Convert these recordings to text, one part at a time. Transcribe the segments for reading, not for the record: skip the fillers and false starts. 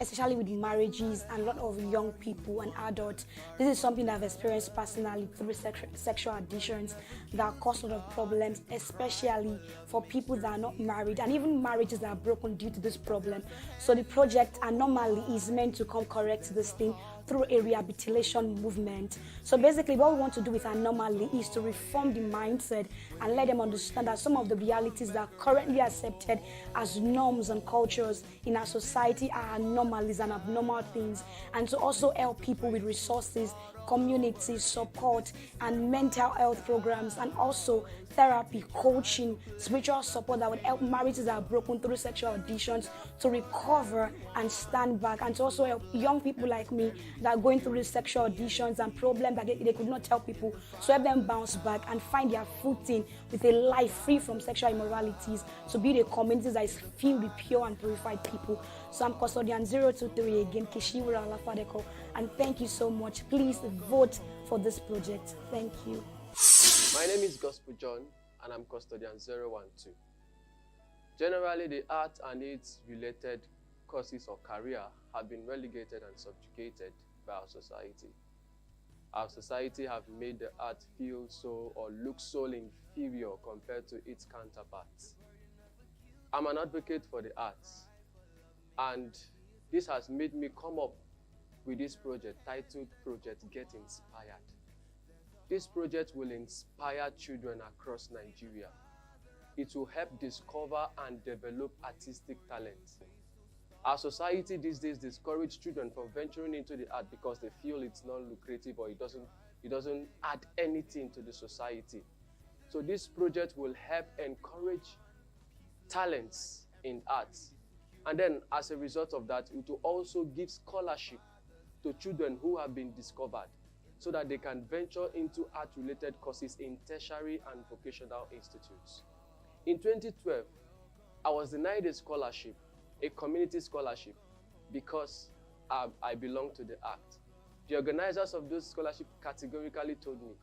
especially with marriages and a lot of young people and adults. This is something that I've experienced personally through sexual addictions that cause a lot of problems, especially for people that are not married and even marriages that are broken due to this problem. So the project anomaly is meant to come correct this thing through a rehabilitation movement. So basically, what we want to do with Anomaly is to reform the mindset and let them understand that some of the realities that are currently accepted as norms and cultures in our society are anomalies and abnormal things, and to also help people with resources, community support, and mental health programs, and also therapy, coaching, spiritual support that would help marriages that are broken through sexual addictions to recover and stand back, and to also help young people like me that are going through these sexual addictions and problems that they could not tell people, so help them bounce back and find their footing with a life free from sexual immoralities, to build a community that is filled with pure and purified people. So I'm Custodian 023 again, Kishiwura Alafadeko, and thank you so much. Please vote for this project. Thank you. My name is Gospel John, and I'm Custodian 012. Generally, the art and its related courses or career have been relegated and subjugated by our society. Our society have made the art feel so or look so inferior compared to its counterparts. I'm an advocate for the arts, and this has made me come up with this project titled Project Get Inspired. This project will inspire children across Nigeria. It will help discover and develop artistic talents. Our society these days discourages children from venturing into the art because they feel it's not lucrative or it doesn't add anything to the society. So this project will help encourage talents in arts. And then as a result of that, it will also give scholarship to children who have been discovered so that they can venture into art-related courses in tertiary and vocational institutes. In 2012, I was denied a scholarship, a community scholarship, because I belong to the ACT. The organizers of those scholarships categorically told me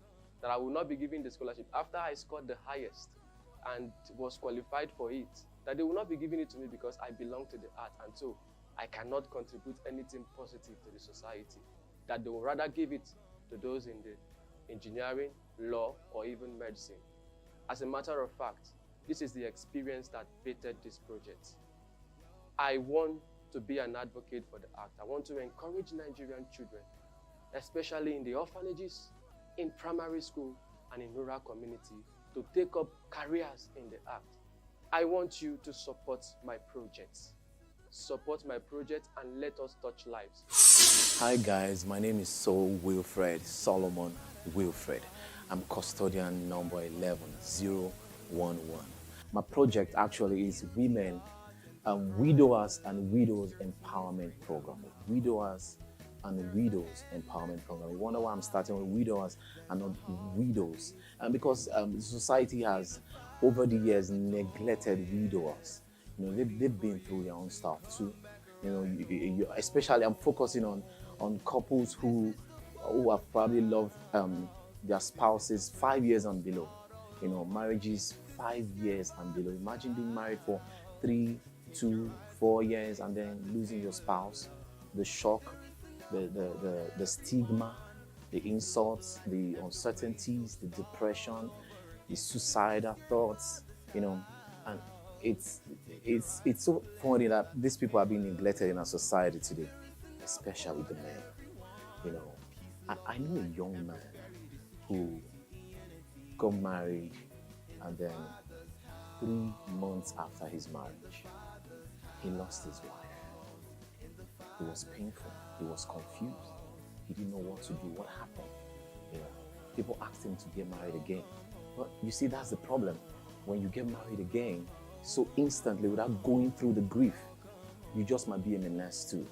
that I would not be given the scholarship after I scored the highest and was qualified for it, that they will not be giving it to me because I belong to the art, and so I cannot contribute anything positive to the society, that they will rather give it to those in the engineering, law, or even medicine. As a matter of fact, this is the experience that baited this project. I want to be an advocate for the ACT. I want to encourage Nigerian children, especially in the orphanages, in primary school, and in rural community, to take up careers in the ACT. I want you to support my projects. Support my project and let us touch lives. Hi guys, my name is Saul Wilfred, Solomon Wilfred. I'm custodian number 11011. My project actually is Women, Widowers and Widows Empowerment Program. Widowers and Widows Empowerment Program. You wonder why I'm starting with widowers and not widows. And because society has, over the years, neglected widowers. You know, they've been through their own stuff too. You know, especially I'm focusing on couples who have probably loved their spouses 5 years and below. You know, marriages 5 years and below. Imagine being married for 3, 2, 4 years and then losing your spouse. The shock, the stigma, the insults, the uncertainties, the depression, the suicidal thoughts, you know, and it's so funny that these people are being neglected in our society today, especially the men. You know, I know a young man who got married, and then 3 months after his marriage, he lost his wife. It was painful. He was confused. He didn't know what to do. What happened? You know, people asked him to get married again. But you see, that's the problem. When you get married again, so instantly, without going through the grief, you just might be a menace to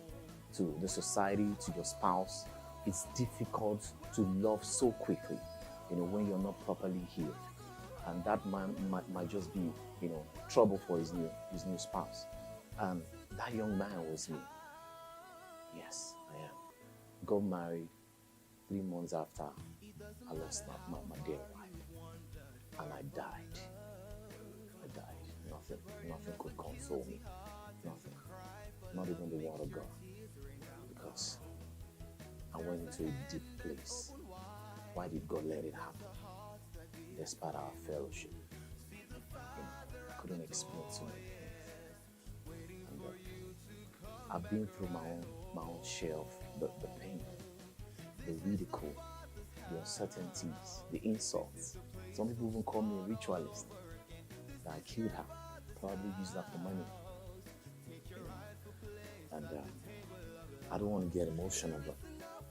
the society, to your spouse. It's difficult to love so quickly, you know, when you're not properly healed. And that man might just be, you know, trouble for his new spouse. And that young man was me. Yes, I am. Got married 3 months after I lost my dear wife. And I died. Nothing could console me. Nothing. not even the word of God. Because I went into a deep place. Why did God let it happen? Despite our fellowship. I couldn't explain to me. And I've been through my own share of the pain, the ridicule, the uncertainties, the insults. Some people even call me a ritualist. That I killed her, probably used that for money. And I don't want to get emotional, but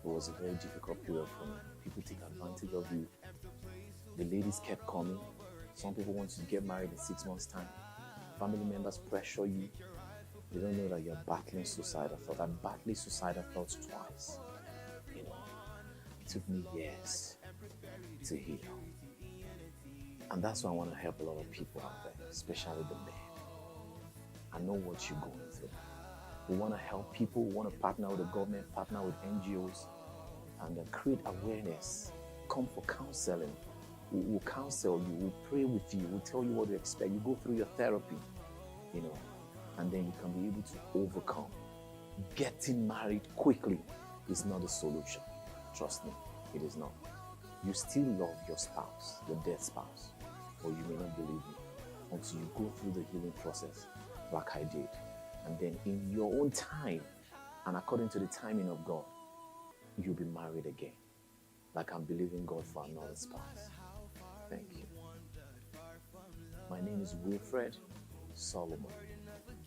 it was a very difficult period for me. People take advantage of you. The ladies kept coming. Some people want you to get married in 6 months' time. Family members pressure you. They don't know that you're battling suicidal thoughts. I battled suicidal thoughts twice. It took me years to heal. And that's why I want to help a lot of people out there, especially the men. I know what you're going through. We want to help people. We want to partner with the government, partner with NGOs, and create awareness. Come for counseling. We'll counsel you. We'll pray with you. We'll tell you what to expect. You go through your therapy, and then you can be able to overcome. Getting married quickly is not the solution. Trust me, it is not. You still love your spouse, your dead spouse, or you may not believe me, until you go through the healing process like I did. And then in your own time, and according to the timing of God, you'll be married again. Like I'm believing God for another spouse. Thank you. My name is Wilfred Solomon,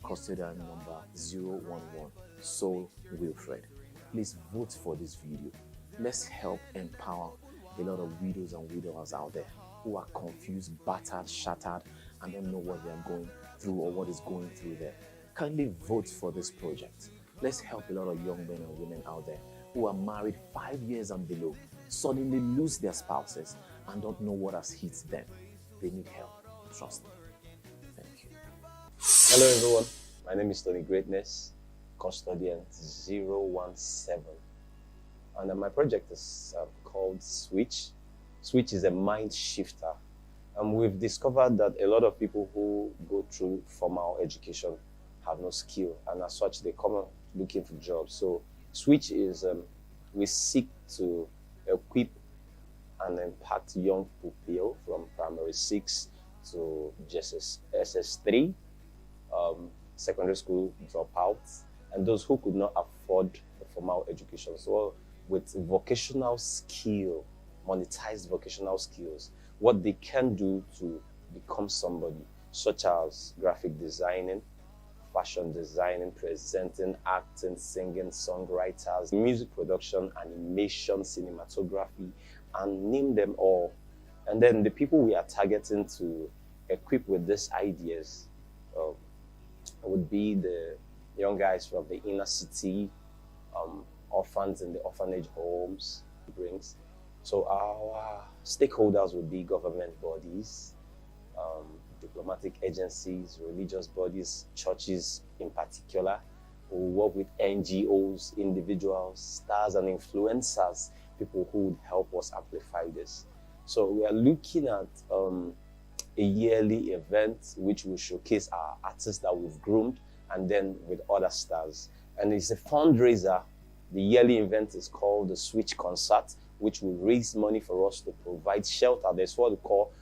custodian number 011, Soul Wilfred. Please vote for this video. Let's help empower a lot of widows and widowers out there who are confused, battered, shattered, and don't know what they're going through or what is going through there. Kindly vote for this project. Let's help a lot of young men and women out there who are married 5 years and below, suddenly lose their spouses and don't know what has hit them. They need help. Trust me. Thank you. Hello everyone, my name is Tony Greatness, custodian 017. And my project is called Switch. Switch is a mind shifter. And we've discovered that a lot of people who go through formal education have no skill, and as such they come looking for jobs. So Switch is, we seek to equip and impact young people from primary 6 to SS3, secondary school dropouts, and those who could not afford a formal education. So with vocational skill, monetized vocational skills, what they can do to become somebody, such as graphic designing, fashion designing, presenting, acting, singing, songwriters, music production, animation, cinematography, and name them all. And then the people we are targeting to equip with these ideas would be the young guys from the inner city, orphans in the orphanage homes, brings. So our stakeholders would be government bodies, diplomatic agencies, religious bodies, churches in particular. We work with NGOs, individuals, stars and influencers, people who would help us amplify this. So we are looking at a yearly event which will showcase our artists that we've groomed, and then with other stars. And it's a fundraiser. The yearly event is called the Switch Concert, which will raise money for us to provide shelter. There's what we call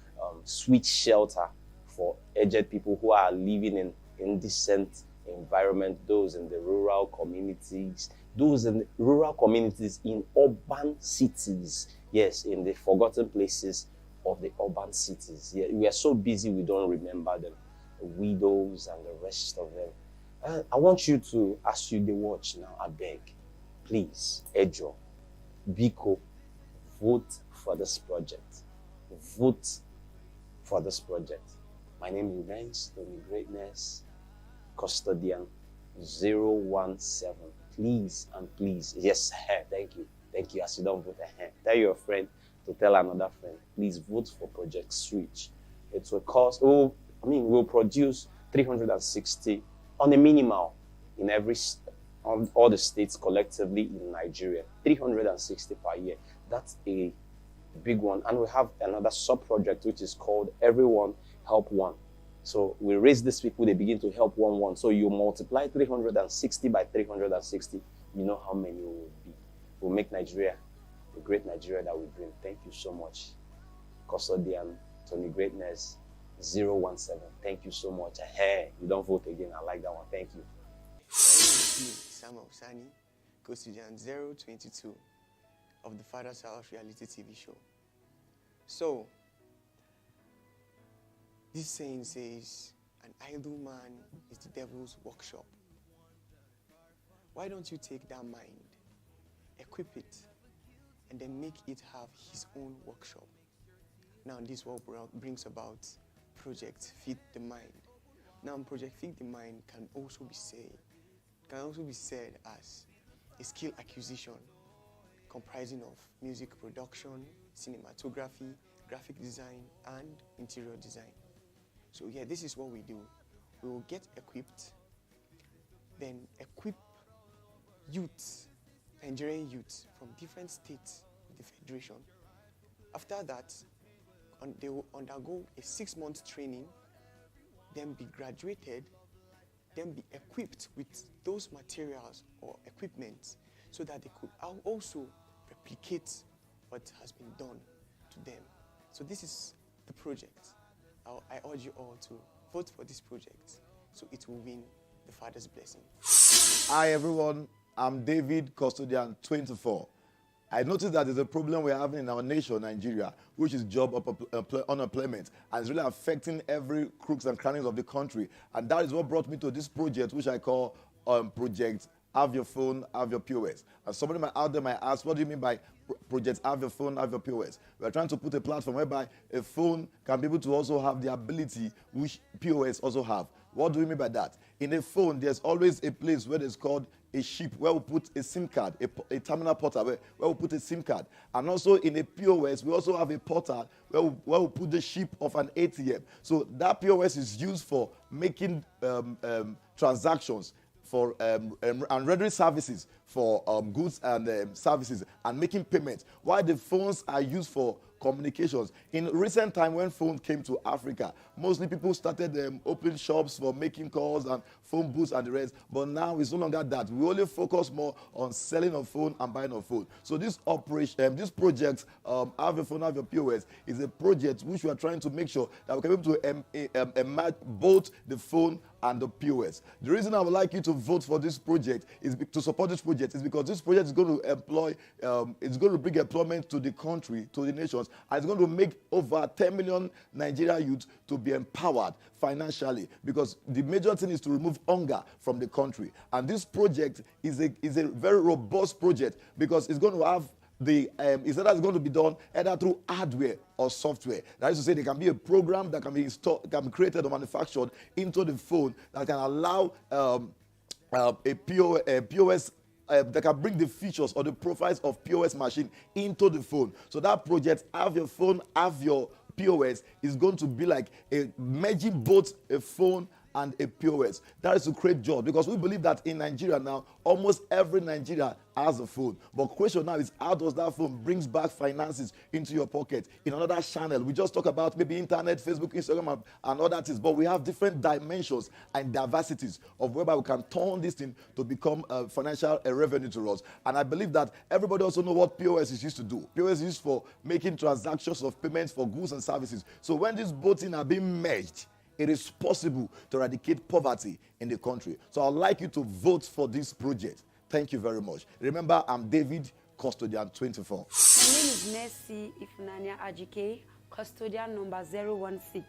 Switch Shelter for aged people who are living in indecent environment, those in the rural communities, those in rural communities in urban cities. Yes, in the forgotten places of the urban cities. Yeah, we are so busy we don't remember them, the widows and the rest of them. I want you to, as you watch now, I beg, please, Ejo, Biko, vote for this project. Vote for this project. My name remains Tony Greatness, custodian 017. Please and please, yes, thank you. Thank you. As you don't vote, tell your friend to tell another friend. Please vote for Project Switch. It will cost, we'll produce 360 on a minimal in on all the states collectively in Nigeria. 360 per year. That's a big one. And we have another sub-project which is called Everyone Help One. So we raise these people, they begin to help one. So you multiply 360 by 360, you know how many will be. We'll make Nigeria the great Nigeria that we dream. Thank you so much. Custodian, Tony Greatness, 017. Thank you so much. Hey, you don't vote again. I like that one. Thank you. My name is Samuel Sani, Custodian 022 of the Father's House reality TV show. So, this saying says, an idle man is the devil's workshop. Why don't you take that mind, equip it, and then make it have his own workshop? Now, this what brings about Project Feed the Mind. Now, Project Feed the Mind can also be said as a skill acquisition comprising of music production, cinematography, graphic design, and interior design. So yeah, this is what we do. We will get equipped, then equip youths, Nigerian youths from different states of the Federation. After that, they will undergo a 6-month training, then be graduated, then be equipped with those materials or equipment so that they could also replicate what has been done to them. So this is the project. I urge you all to vote for this project so it will win the Father's blessing. Hi everyone, I'm David, Custodian 24. I noticed that there's a problem we're having in our nation, Nigeria, which is job unemployment, and it's really affecting every crooks and crannies of the country. And that is what brought me to this project, which I call Project Have Your Phone, Have Your POS. And somebody out there might ask, what do you mean by Project Have Your Phone, Have Your POS? We're trying to put a platform whereby a phone can be able to also have the ability which POS also have. What do we mean by that? In a phone, there's always a place where it's called a chip, where we put a SIM card, a terminal portal, where we put a SIM card. And also in a POS, we also have a portal where we put the chip of an ATM. So that POS is used for making transactions, for and rendering services for goods and services, and making payments, while the phones are used for communications. In recent time, when phone came to Africa, mostly people started opening shops for making calls and phone booths and the rest. But now it's no longer that. We only focus more on selling a phone and buying a phone. So this operation, this project, Have Your Phone, Have Your POS, is a project which we are trying to make sure that we can be able to match both the phone and the POS. The reason I would like you to vote for this project is to support this project is because this project is going to employ, it's going to bring employment to the country, to the nations, and it's going to make over 10 million Nigerian youths to be empowered financially, because the major thing is to remove hunger from the country. And this project is a very robust project, because it's going to have it's going to be done either through hardware or software. That is to say, there can be a program that can be installed, can be created or manufactured into the phone that can allow a POS that can bring the features or the profiles of POS machine into the phone. So that project, Have Your Phone, Have Your POS, is going to be like merging both a phone and a POS. That is to create jobs, because we believe that in Nigeria now, almost every Nigerian has a phone. But the question now is, how does that phone brings back finances into your pocket in another channel? We just talk about maybe internet, Facebook, Instagram, and other things, but we have different dimensions and diversities of whereby we can turn this thing to become financial revenue to us. And I believe that everybody also knows what POS is used to do. POS is used for making transactions of payments for goods and services. So when these both things are being merged, it is possible to eradicate poverty in the country. So I'd like you to vote for this project. Thank you very much. Remember, I'm David, Custodian 24. My name is Mercy Ifunanya Ajike, Custodian number 016.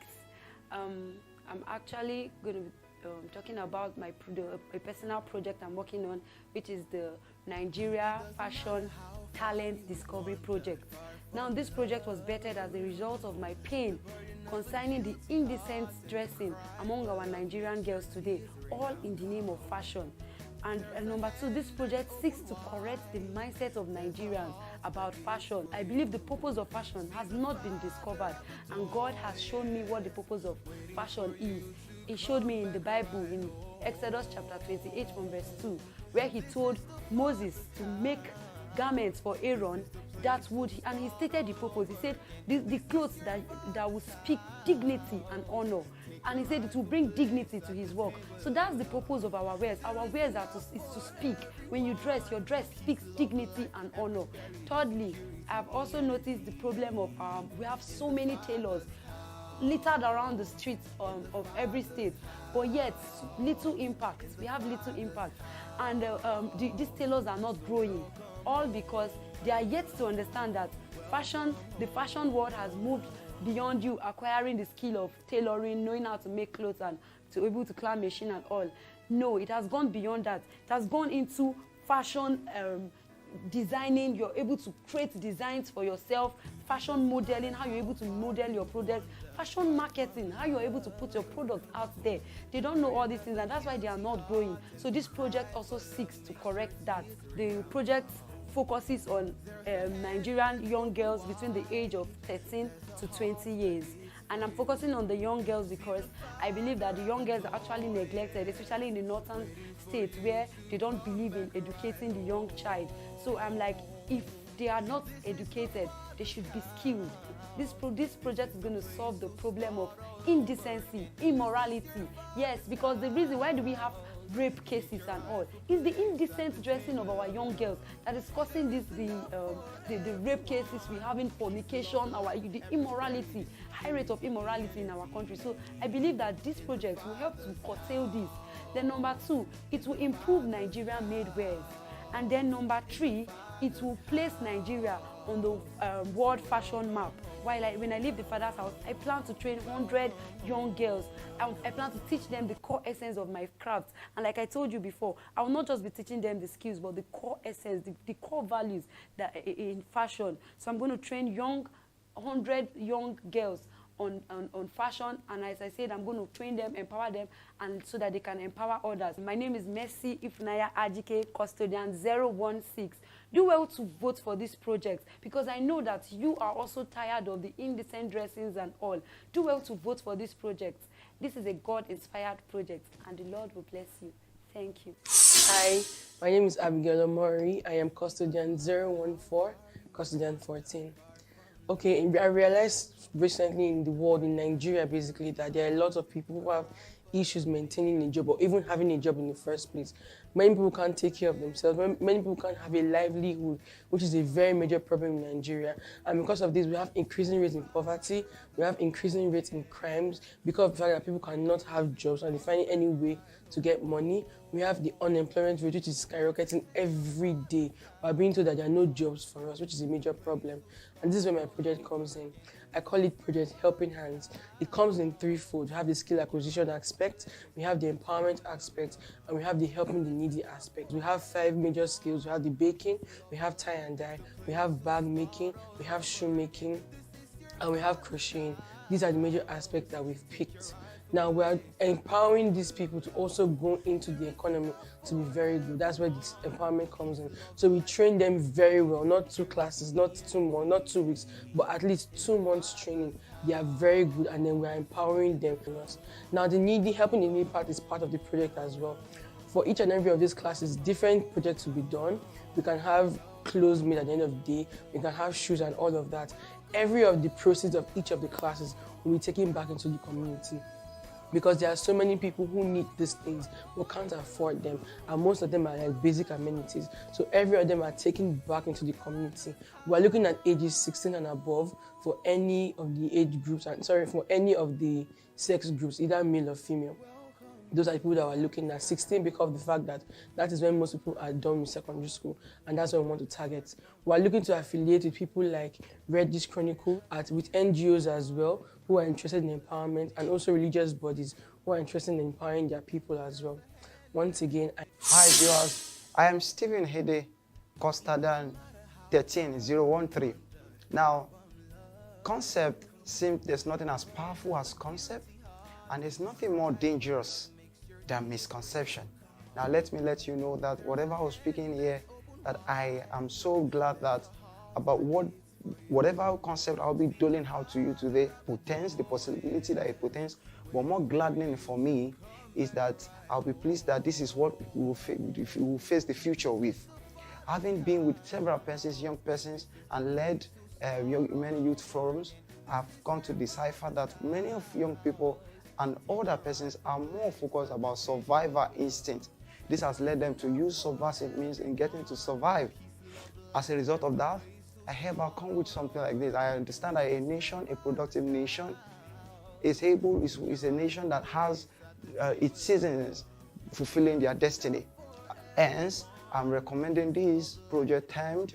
I'm actually going to be talking about a personal project I'm working on, which is the Nigeria Fashion Talent Discovery Project. Now, this project was vetted as a result of my pain concerning the indecent dressing among our Nigerian girls today, all in the name of fashion. And number two, this project seeks to correct the mindset of Nigerians about fashion. I believe the purpose of fashion has not been discovered, and God has shown me what the purpose of fashion is. He showed me in the Bible, in Exodus chapter 28 from verse 2, where he told Moses to make garments for Aaron that would, and he stated the purpose. He said the clothes that will speak dignity and honor. And he said it will bring dignity to his work. So that's the purpose of our wares. Our wares is to speak. When you dress, your dress speaks dignity and honor. Thirdly, I've also noticed the problem of we have so many tailors littered around the streets of every state, but yet little impact. We have little impact, and these tailors are not growing, all because they are yet to understand that the fashion world has moved beyond you acquiring the skill of tailoring, knowing how to make clothes and to be able to climb machine and all. No, it has gone beyond that. It has gone into fashion designing. You're able to create designs for yourself, fashion modeling, how you're able to model your product, fashion marketing, how you're able to put your product out there. They don't know all these things, and that's why they are not growing. So this project also seeks to correct that. The project focuses on Nigerian young girls between the age of 13 to 20 years. And I'm focusing on the young girls because I believe that the young girls are actually neglected, especially in the northern states where they don't believe in educating the young child. So I'm like, if they are not educated, they should be skilled. This project is going to solve the problem of indecency, immorality. Yes, because the reason why do we have rape cases and all is the indecent dressing of our young girls that is causing the rape cases we have in fornication, the immorality, high rate of immorality in our country. So I believe that this project will help to curtail this. Then number 2, it will improve Nigerian made wares. And then number 3, it will place Nigeria on the world fashion map. When I leave the father's house, I plan to train 100 young girls. I plan to teach them the core essence of my craft. And like I told you before, I will not just be teaching them the skills, but the core essence, the core values that in fashion. So I'm going to train 100 young girls on fashion, and as I said, I'm going to train them, empower them, and so that they can empower others. My name is Mercy Ifunanya Ajike, custodian 016. Do well to vote for this project because I know that you are also tired of the indecent dressings and all. Do well to vote for this project. This is a God-inspired project, and the Lord will bless you. Thank you. Hi, my name is Abigail Omori. I am custodian 014, custodian 14. Okay, I realized recently in the world, in Nigeria basically, that there are a lot of people who have issues maintaining a job or even having a job in the first place. Many people can't take care of themselves. Many people can't have a livelihood, which is a very major problem in Nigeria. And because of this, we have increasing rates in poverty, we have increasing rates in crimes, because of the fact that people cannot have jobs and they find any way to get money. We have the unemployment rate, which is skyrocketing every day. We're being told that there are no jobs for us, which is a major problem. And this is where my project comes in. I call it Project Helping Hands. It comes in threefold. We have the skill acquisition aspect, we have the empowerment aspect, and we have the helping the needy aspect. We have 5 major skills. We have the baking, we have tie and dye, we have bag making, we have shoe making, and we have crocheting. These are the major aspects that we've picked. Now we are empowering these people to also go into the economy to be very good. That's where this empowerment comes in. So we train them very well, not 2 classes, not 2 months, not 2 weeks, but at least 2 months training. They are very good, and then we are empowering them. Now helping the needy part is part of the project as well. For each and every of these classes, different projects will be done. We can have clothes made at the end of the day. We can have shoes and all of that. Every of the proceeds of each of the classes will be taken back into the community, because there are so many people who need these things but can't afford them, and most of them are like basic amenities. So every of them are taken back into the community. We're looking at ages 16 and above for any of the age groups, for any of the sex groups, either male or female. Those are the people that we're looking at. 16 because of the fact that that is when most people are done with secondary school, and that's what we want to target. We're looking to affiliate with people like Reddish Chronicle, with NGOs as well, who are interested in empowerment, and also religious bodies who are interested in empowering their people as well. Once again, Hi viewers, I am Stephen Hede, custodian 13013. Now, concept seems there's nothing as powerful as concept, and there's nothing more dangerous than misconception. Now let me let you know that whatever I was speaking here, that I am so glad that about whatever concept I'll be doling out to you today pertains, the possibility that it pertains, but more gladdening for me is that I'll be pleased that this is what we will face the future with. Having been with several persons, young persons, and led many youth forums, I've come to decipher that many of young people and other persons are more focused about survival instinct. This has led them to use subversive means in getting to survive. As a result of that, I hereby come with something like this. I understand that a nation, a productive nation, is a nation that has its citizens fulfilling their destiny. Hence, I'm recommending this project termed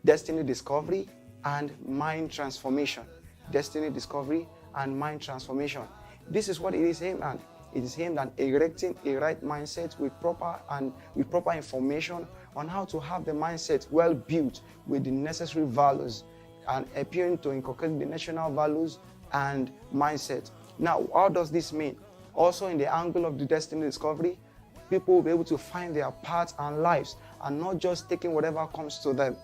Destiny Discovery and Mind Transformation. Destiny Discovery and Mind Transformation. This is what it is aimed at. It is aimed at erecting a right mindset with proper information on how to have the mindset well built with the necessary values and appearing to inculcate the national values and mindset. Now, what does this mean? Also, in the angle of the Destiny Discovery, people will be able to find their paths and lives and not just taking whatever comes to them.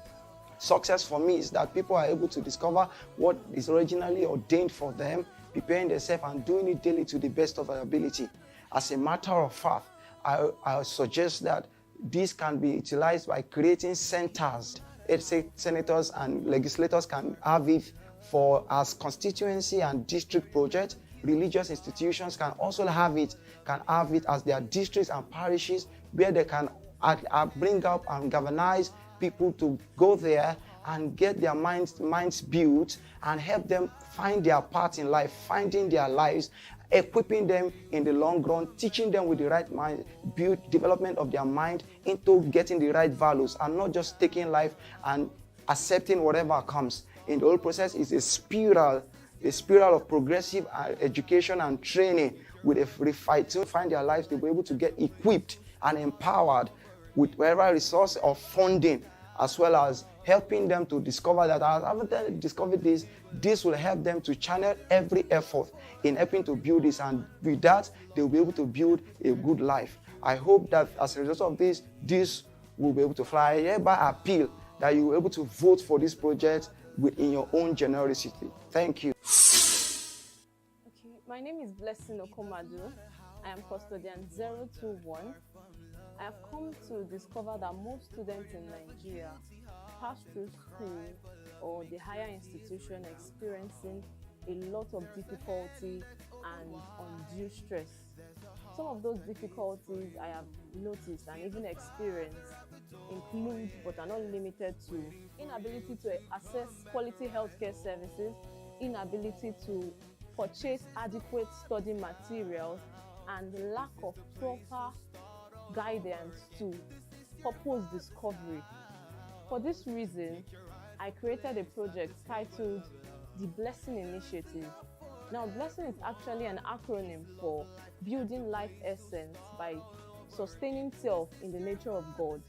Success for me is that people are able to discover what is originally ordained for them, preparing themselves and doing it daily to the best of their ability. As a matter of fact, I suggest that this can be utilized by creating centers. Senators and legislators can have it for as constituency and district projects. Religious institutions can also have it as their districts and parishes, where they can bring up and galvanize people to go there and get their minds built and help them find their path in life, finding their lives, equipping them in the long run, teaching them with the right mind, development of their mind into getting the right values and not just taking life and accepting whatever comes. In the whole process is a spiral of progressive education and training with a fight to find their lives to be able to get equipped and empowered with whatever resource or funding, as well as helping them to discover that after they discover this will help them to channel every effort in helping to build this, and with that they will be able to build a good life. I hope that as a result of this will be able to fly. I hereby appeal that you will be able to vote for this project within your own generosity. Thank you. Okay, my name is Blessing Okomadu. I am custodian 021. I have come to discover that most students in Nigeria pass through school or the higher institution experiencing a lot of difficulty and undue stress. Some of those difficulties I have noticed and even experienced include, but are not limited to, inability to access quality healthcare services, inability to purchase adequate study materials, and lack of proper guidance to purpose discovery. For this reason, I created a project titled the Blessing Initiative. Now, Blessing is actually an acronym for Building Life Essence by Sustaining Self in the Nature of God.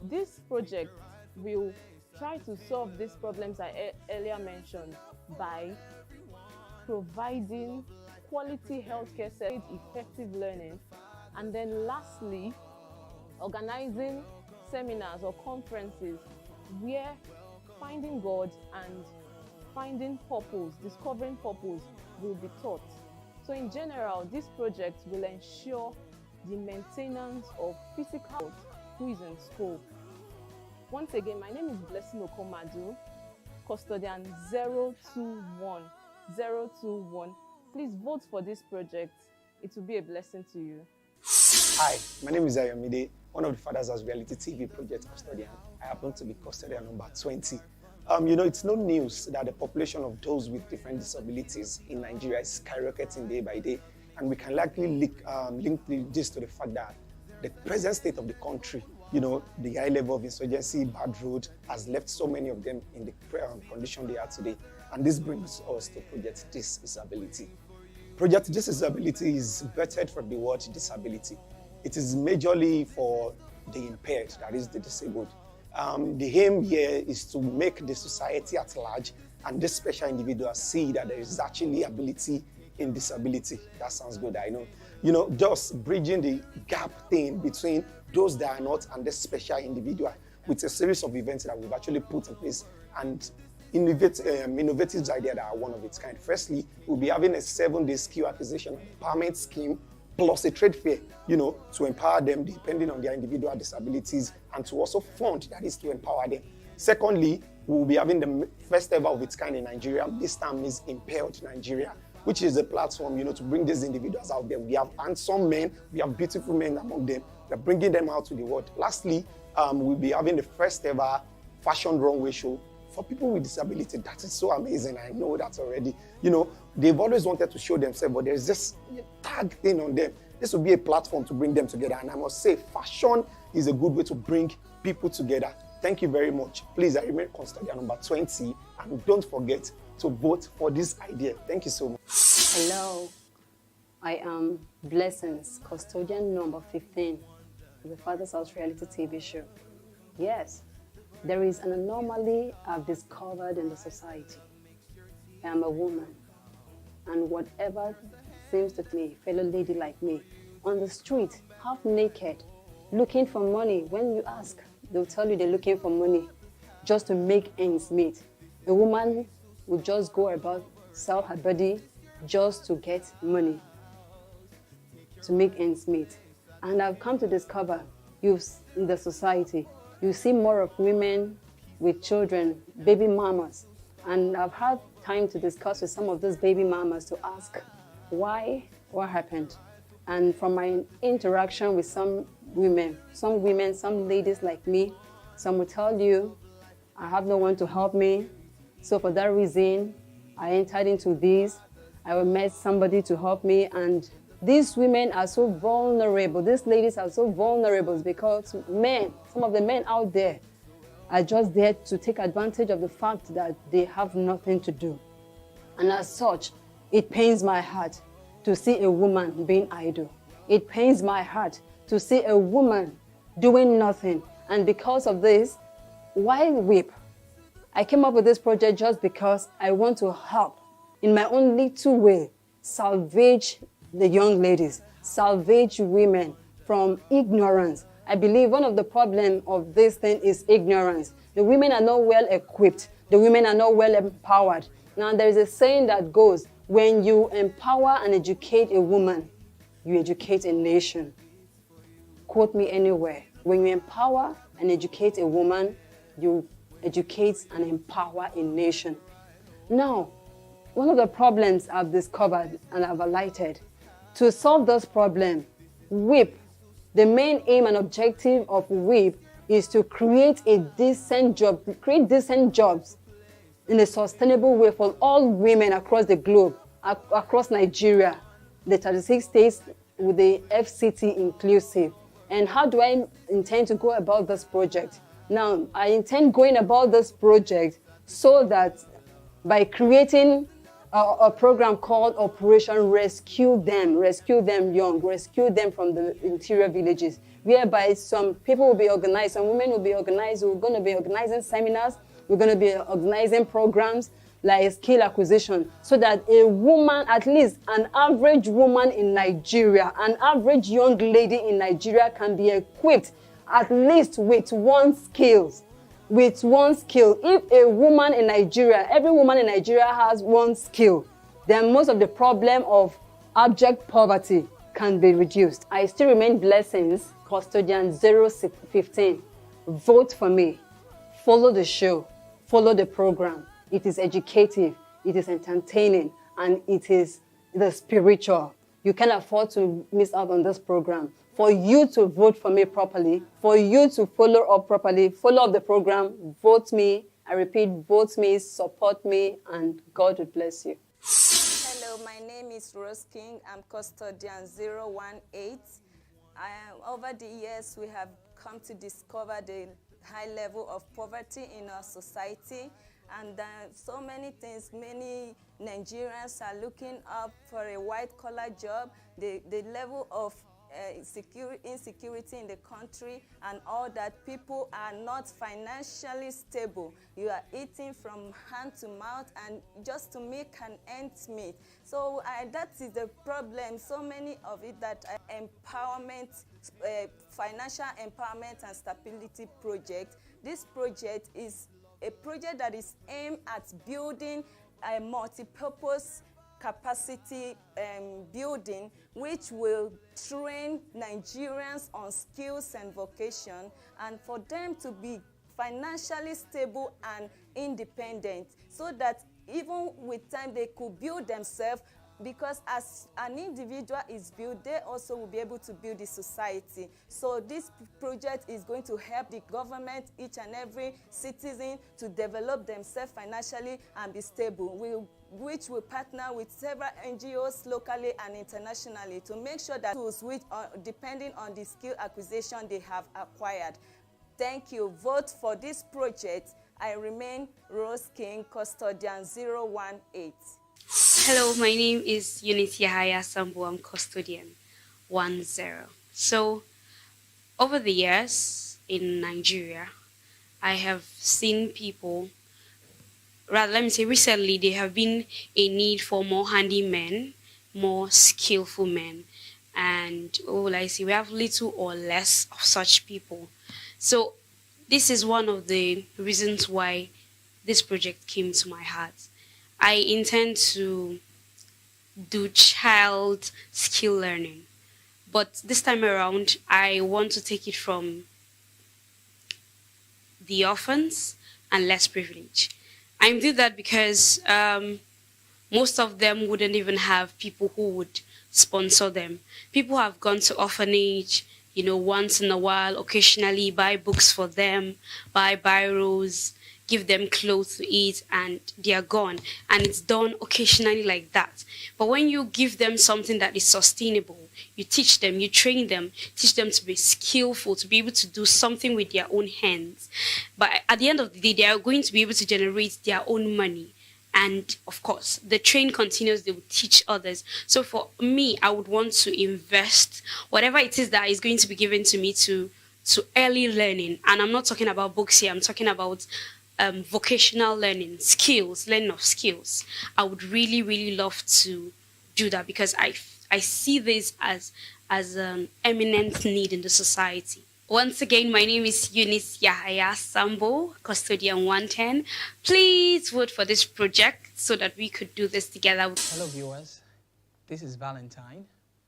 This project will try to solve these problems I earlier mentioned by providing quality healthcare services, effective learning, and then lastly, organizing seminars or conferences where finding God and finding purpose, discovering purpose will be taught. So in general, this project will ensure the maintenance of physical health who is in school. Once again, my name is Blessing Okomadu, custodian 021. Please vote for this project. It will be a blessing to you. Hi, my name is Ayomide, one of the Fathers as Reality TV project custodian. I happen to be custodian number 20. It's no news that the population of those with different disabilities in Nigeria is skyrocketing day by day, and we can likely link this to the fact that the present state of the country, the high level of insurgency, bad road, has left so many of them in the condition they are today. And this brings us to Project Disability. Project Disability is birthed from the word disability. It is majorly for the impaired, that is the disabled. The aim here is to make the society at large and this special individual see that there is actually ability in disability. That sounds good, I know. Just bridging the gap thing between those that are not and this special individual with a series of events that we've actually put in place and innovative ideas that are one of its kind. Firstly, we'll be having a 7-day skill acquisition empowerment scheme plus a trade fair, to empower them depending on their individual disabilities and to also fund, that is to empower them. Secondly, we'll be having the first ever of its kind in Nigeria. This time is Impaired Nigeria, which is a platform, to bring these individuals out there. We have handsome men, we have beautiful men among them. We're bringing them out to the world. Lastly, we'll be having the first ever fashion runway show for people with disability. That is so amazing. I know that already. They've always wanted to show themselves, but there's just a tag thing on them. This will be a platform to bring them together. And I must say, fashion is a good way to bring people together. Thank you very much. Please, I remain Custodian number 20. And don't forget to vote for this idea. Thank you so much. Hello, I am Blessings, Custodian number 15 of the Father's House reality TV show. Yes, there is an anomaly I've discovered in the society. I am a woman, and whatever seems to me, fellow lady like me, on the street, half naked, looking for money. When you ask, they'll tell you they're looking for money just to make ends meet. A woman would just go about, sell her body just to get money, to make ends meet. And I've come to discover, in the society, you see more of women with children, baby mamas. And I've had time to discuss with some of those baby mamas to ask why, what happened. And from my interaction with some women, some ladies like me, some will tell you, I have no one to help me. So for that reason, I entered into this. I met somebody to help me, and these women are so vulnerable. These ladies are so vulnerable because some of the men out there are just there to take advantage of the fact that they have nothing to do. And as such, it pains my heart to see a woman being idle. It pains my heart to see a woman doing nothing. And because of this, why weep? I came up with this project just because I want to help in my own little way, salvage the young ladies, salvage women from ignorance. I believe one of the problems of this thing is ignorance. The women are not well equipped. The women are not well empowered. Now there is a saying that goes, when you empower and educate a woman, you educate a nation. Quote me anywhere. When you empower and educate a woman, you educate and empower a nation. Now, one of the problems I've discovered and I've highlighted, to solve this problem, WIP, the main aim and objective of WIP is to create a decent job, create decent jobs in a sustainable way for all women across the globe, across Nigeria, the 36 states with the FCT inclusive. And how do I intend to go about this project? Now, I intend going about this project so that by creating a program called Operation Rescue Them Young, rescue them from the interior villages, whereby some people will be organized, some women will be organized, we're going to be organizing seminars, we're going to be organizing programs like skill acquisition, so that a woman, at least an average woman in Nigeria, an average young lady in Nigeria can be equipped at least with one skill. With one skill. If a woman in Nigeria, every woman in Nigeria has one skill, then most of the problem of abject poverty can be reduced. I still remain Blessings, Custodian 015. Vote for me. Follow the show. Follow the program. It is educative, it is entertaining, and it is the spiritual. You can't afford to miss out on this program. For you to vote for me properly, for you to follow up properly, follow up the program, vote me. I repeat, vote me, support me, and God will bless you. Hello, my name is Rose King. I'm Custodian 018. Over the years, we have come to discover the high level of poverty in our society. And so many things, many Nigerians are looking up for a white-collar job. The level of insecurity in the country and all that, people are not financially stable. You are eating from hand to mouth and just to make an ends meet. So that is the problem. So many of it that empowerment, financial empowerment and stability project. This project is a project that is aimed at building a multi-purpose capacity building, which will train Nigerians on skills and vocation, and for them to be financially stable and independent, so that even with time they could build themselves because as an individual is built, they also will be able to build the society. So this project is going to help the government, each and every citizen, to develop themselves financially and be stable. Which will partner with several NGOs locally and internationally to make sure that tools which are depending on the skill acquisition they have acquired. Thank you. Vote for this project. I remain Rose King, Custodian 018. Hello, my name is Eunice Yahaya Sambo. I'm Custodian 10. So, over the years in Nigeria, I have seen people, rather let me say recently, there have been a need for more handy men, more skillful men. And I see we have little or less of such people. So this is one of the reasons why this project came to my heart. I intend to do child skill learning. But this time around, I want to take it from the orphans and less privileged. I do that because most of them wouldn't even have people who would sponsor them. People have gone to orphanage, once in a while, occasionally buy books for them, buy biros, give them clothes to eat, and they are gone. And it's done occasionally like that. But when you give them something that is sustainable, you teach them, you train them, teach them to be skillful, to be able to do something with their own hands. But at the end of the day, they are going to be able to generate their own money. And of course, the train continues, they will teach others. So for me, I would want to invest whatever it is that is going to be given to me to early learning. And I'm not talking about books here, I'm talking about vocational learning, learning of skills. I would really, really love to do that because I see this as an eminent need in the society. Once again, my name is Eunice Yahaya Sambo, Custodian 110. Please vote for this project so that we could do this together. Hello viewers, this is Valentine,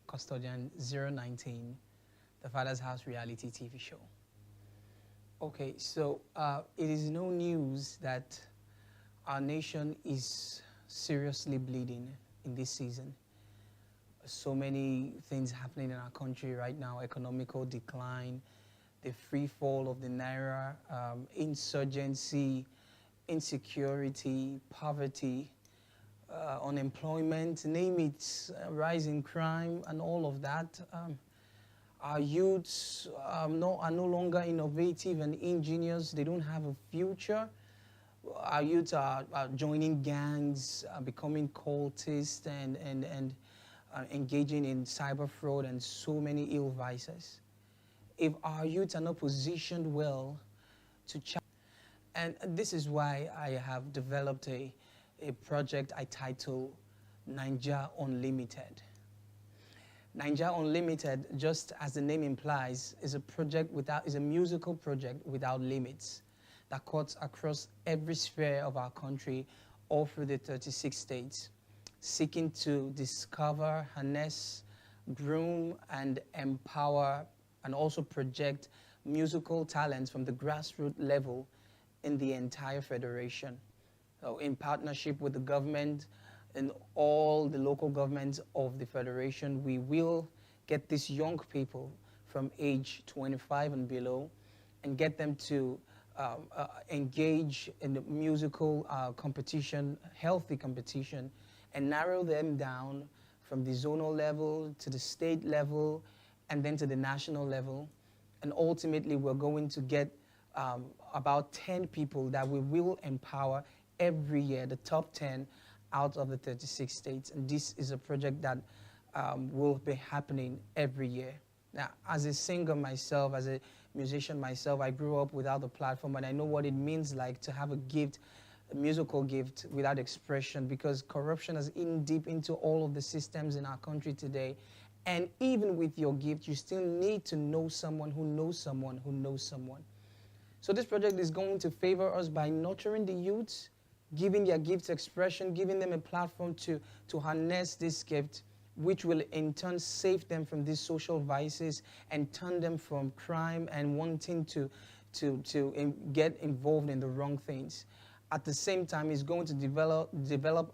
Custodian 019, the Father's House reality TV show. Okay, so it is no news that our nation is seriously bleeding in this season. So many things happening in our country right now, economical decline, the free fall of the naira, insurgency, insecurity, poverty, unemployment, name it, rise in crime and all of that. Our youths are no longer innovative and ingenious. They don't have a future. Our youths are joining gangs, becoming cultists and engaging in cyber fraud and so many ill vices. If our youths are not positioned well to challenge, and this is why I have developed a project I title Naija Unlimited. Naija Unlimited, just as the name implies, is a musical project without limits that cuts across every sphere of our country, all through the 36 states, seeking to discover, harness, groom, and empower, and also project musical talents from the grassroots level in the entire federation. So in partnership with the government and all the local governments of the federation, we will get these young people from age 25 and below and get them to engage in the musical competition, healthy competition, and narrow them down from the zonal level to the state level and then to the national level. And ultimately, we're going to get about 10 people that we will empower every year, the top 10 out of the 36 states. And this is a project that will be happening every year. Now, as a singer myself, as a musician myself, I grew up without a platform, and I know what it means like to have a gift, a musical gift without expression, because corruption has eaten deep into all of the systems in our country today. And even with your gift, you still need to know someone who knows someone who knows someone. So this project is going to favor us by nurturing the youths, giving their gifts expression, giving them a platform to harness this gift, which will in turn save them from these social vices and turn them from crime and wanting to get involved in the wrong things. At the same time, it's going to develop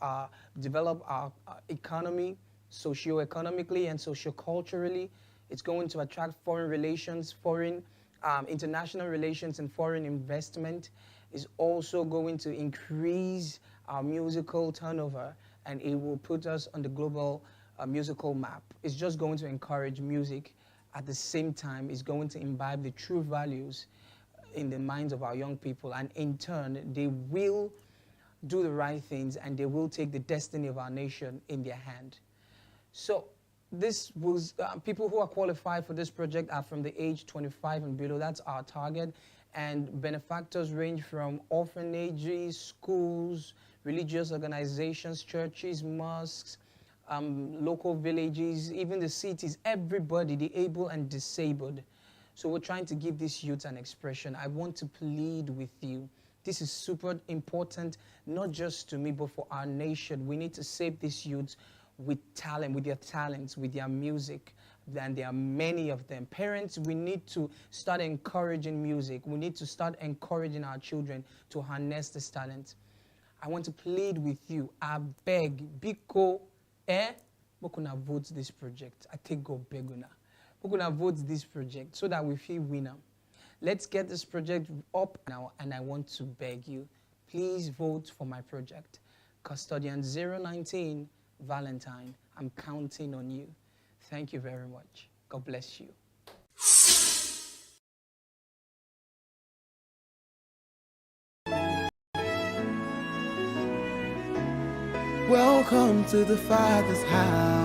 our economy, socio-economically and socio-culturally. It's going to attract foreign relations, international relations and foreign investment. It's also going to increase our musical turnover, and it will put us on the global musical map. It's just going to encourage music. At the same time, it's going to imbibe the true values in the minds of our young people, and in turn, they will do the right things and they will take the destiny of our nation in their hand. So this was, people who are qualified for this project are from the age 25 and below. That's our target. And benefactors range from orphanages, schools, religious organizations, churches, mosques, local villages, even the cities, everybody, the able and disabled. So we're trying to give these youths an expression. I want to plead with you. This is super important, not just to me, but for our nation. We need to save these youths with talent, with their talents, with their music. And there are many of them. Parents, we need to start encouraging music. We need to start encouraging our children to harness this talent. I want to plead with you. I beg, Biko, Bokuna vote this project. I take go beguna. Bokuna vote this project so that we feel winner. Let's get this project up now, and I want to beg you, please vote for my project. Custodian 019, Valentine, I'm counting on you. Thank you very much. God bless you. Welcome to the Father's house.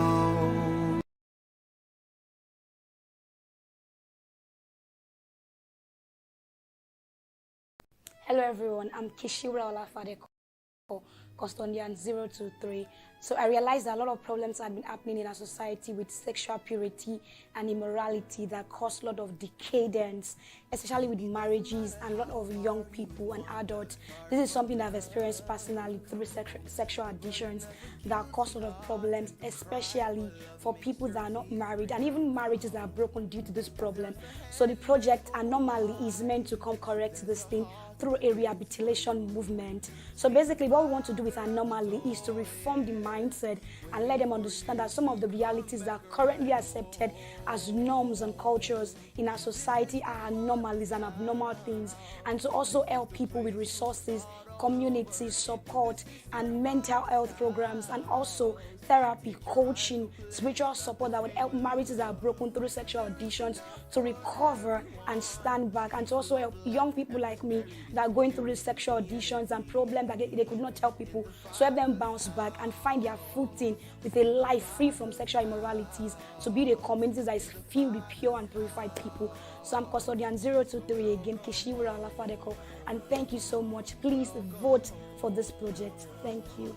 Hello everyone, I'm Kishiura Olafadeko, Custodian 023. So I realized that a lot of problems have been happening in our society with sexual purity and immorality that cause a lot of decadence, especially with marriages and a lot of young people and adults. This is something that I've experienced personally through sexual addictions that cause a lot of problems, especially for people that are not married and even marriages that are broken due to this problem. So the project Anomaly is meant to come correct this thing through a rehabilitation movement. So basically what we want to do with Anomaly is to reform the mindset and let them understand that some of the realities that are currently accepted as norms and cultures in our society are anomalies and abnormal things, and to also help people with resources, community support and mental health programs, and also therapy, coaching, spiritual support that would help marriages that are broken through sexual addictions to recover and stand back, and to also help young people like me that are going through these sexual addictions and problems that they could not tell people, so help them bounce back and find their footing with a life free from sexual immoralities, to build a community that is filled with pure and purified people. So I'm Custodian 023 again, Kishiura Olafadeko, and thank you so much. Please vote for this project. Thank you.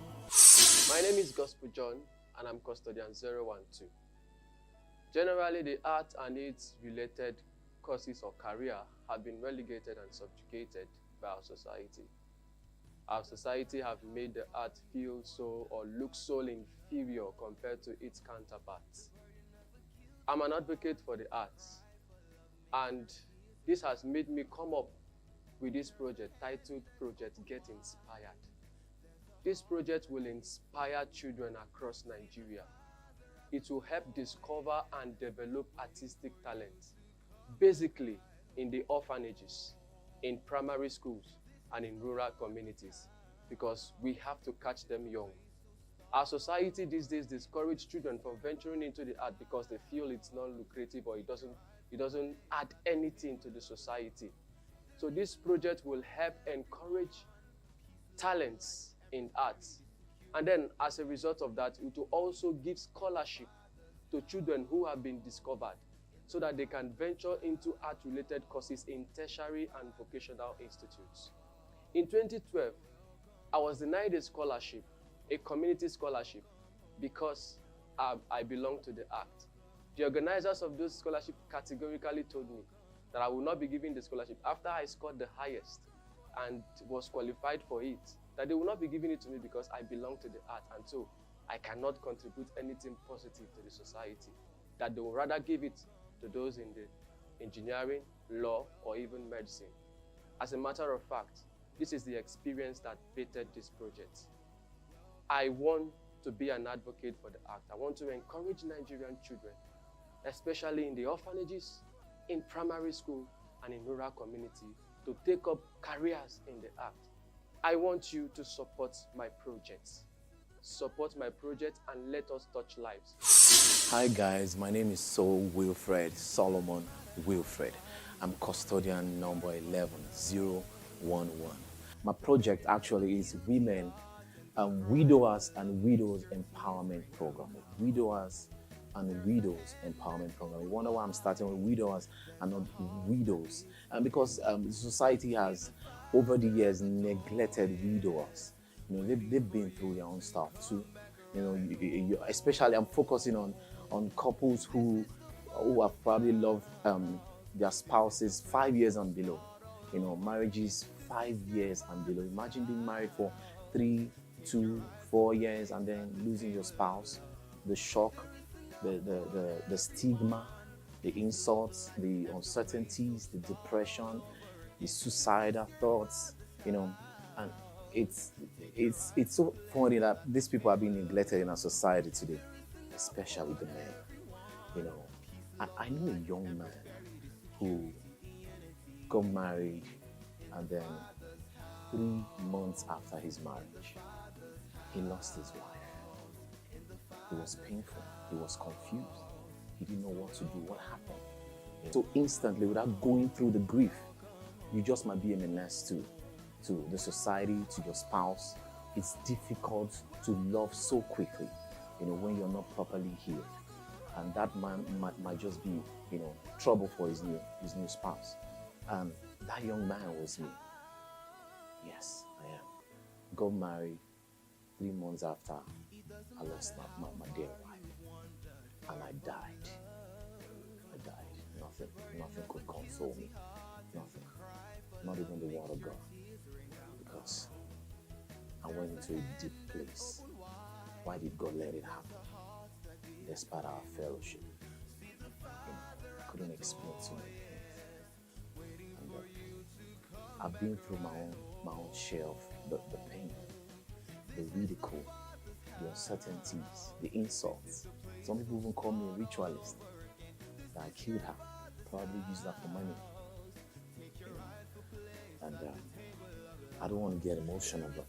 My name is Gospel John, and I'm Custodian 012. Generally, the art and its related courses or career have been relegated and subjugated by our society. Our society have made the art feel so or look so inferior compared to its counterparts. I'm an advocate for the arts, and this has made me come up with this project titled Project Get Inspired. This project will inspire children across Nigeria. It will help discover and develop artistic talent, basically in the orphanages, in primary schools, and in rural communities, because we have to catch them young. Our society these days discourages children from venturing into the art because they feel it's not lucrative or it doesn't add anything to the society. So this project will help encourage talents in arts. And then as a result of that, it will also give scholarship to children who have been discovered so that they can venture into art-related courses in tertiary and vocational institutes. In 2012, I was denied a scholarship, a community scholarship, because I belong to the act. The organizers of those scholarships categorically told me that I will not be given the scholarship after I scored the highest and was qualified for it, that they will not be giving it to me because I belong to the art, and so I cannot contribute anything positive to the society, that they will rather give it to those in the engineering, law, or even medicine. As a matter of fact, this is the experience that fated this project. I want to be an advocate for the act. I want to encourage Nigerian children, especially in the orphanages, in primary school, and in rural community, to take up careers in the act. I want you to support my projects. Support my project and let us touch lives. Hi guys, my name is Wilfred Solomon Wilfred. I'm custodian number 11011. My project actually is Women, Widowers and Widows Empowerment Program. Widowers and Widows Empowerment Program. You wonder why I'm starting with widowers and not widows. And because society has, over the years, neglected widowers. You know, they've been through their own stuff too. You know, especially I'm focusing on couples who have probably loved their spouses 5 years and below. You know, marriages 5 years and below. Imagine being married for 3, 2, 4 years and then losing your spouse. The shock, the stigma, the insults, the uncertainties, the depression, the suicidal thoughts, you know, and it's so funny that these people are being neglected in our society today, especially the men. You know, I know a young man who got married and then 3 months after his marriage, he lost his wife. It was painful. He was confused. He didn't know what to do, what happened. So instantly, without going through the grief, you just might be a menace to the society, to your spouse. It's difficult to love so quickly, you know, when you're not properly healed. And that man might just be, you know, trouble for his new spouse. And that young man was me. Yes, I am. Got married 3 months after I lost my dear wife. And I died. Nothing could console me. Nothing. Not even the word of God. Because I went into a deep place. Why did God let it happen? Despite our fellowship. I couldn't explain to me. And I've been through my own share of the pain, the ridicule, the uncertainties, the insults. Some people even call me a ritualist. That I killed her. Probably used that for money. And I don't want to get emotional, but